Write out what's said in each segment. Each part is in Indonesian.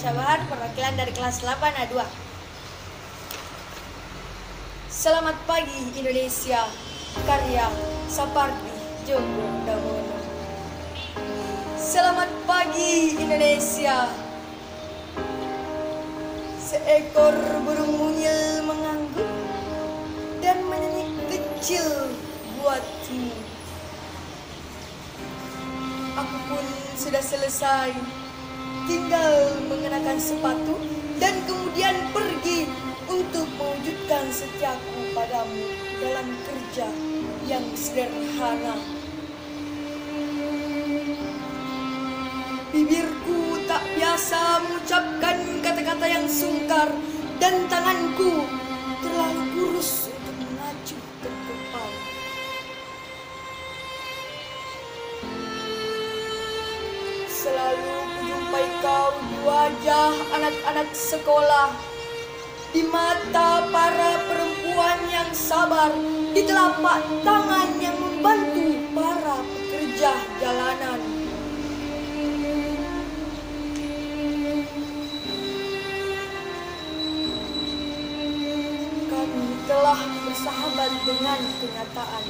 Aisyah Bahar, perwakilan dari kelas 8A2. Selamat pagi Indonesia, karya Sapardi Djoko Damono. Selamat pagi Indonesia. Seekor burung mungil mengangguk dan menyanyi kecil buatmu. Aku pun sudah selesai, tinggal mengenakan sepatu dan kemudian pergi untuk mewujudkan setiaku padamu dalam kerja yang sederhana. Bibirku tak biasa mengucapkan kata-kata yang sungkar dan tanganku terlalu kurus untuk mengacu terkepal. Selalu kujumpai kau di wajah anak-anak sekolah, di mata para perempuan yang sabar, di telapak tangan yang membantu para pekerja jalanan. Kami telah bersahabat dengan kenyataan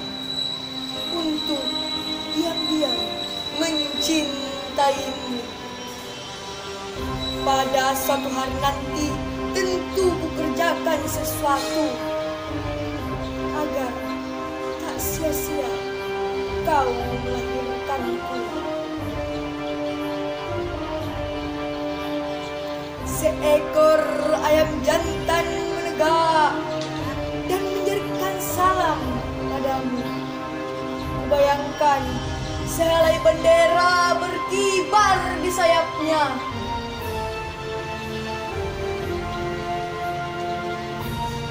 untuk diam-diam mencintaimu. Pada suatu hari nanti tentu kukerjakan sesuatu agar tak sia-sia kau melahirkanku. Seekor ayam jantan menegak dan menjerikan salam padamu. Kubayangkan sehelai bendera berkibar di sayapnya.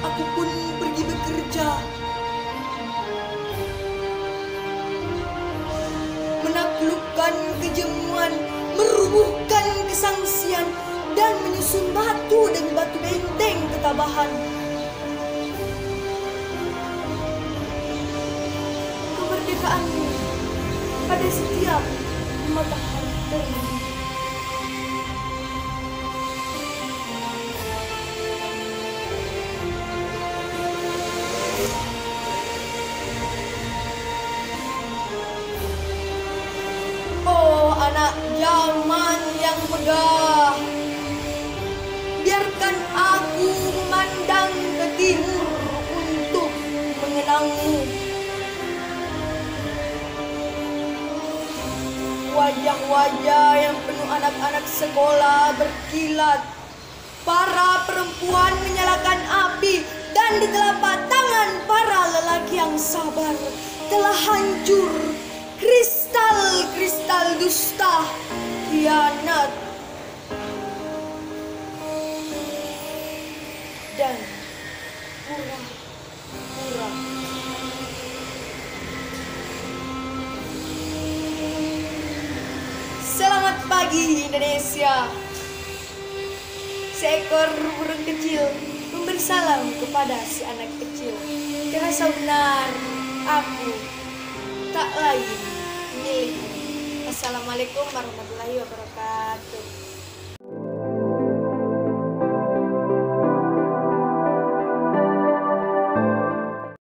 Aku pun pergi bekerja, menaklukkan kejemuan, merubuhkan kesangsian, dan menyusun batu demi batu benteng ketabahan. Kemerdekaanmu pada setiap matahari terbit. Oh anak zaman yang megah, biarkan aku memandang ke timur untuk mengenangmu. Wajah-wajah yang penuh anak-anak sekolah berkilat. Para perempuan menyalakan api dan di telapak tangan para lelaki yang sabar telah hancur kristal-kristal dusta, khianat, dan pura-pura. Selamat pagi Indonesia. Seekor burung kecil memberi salam kepada si anak kecil. Terasa benar aku tak lagi milikmu. Assalamualaikum warahmatullahi wabarakatuh.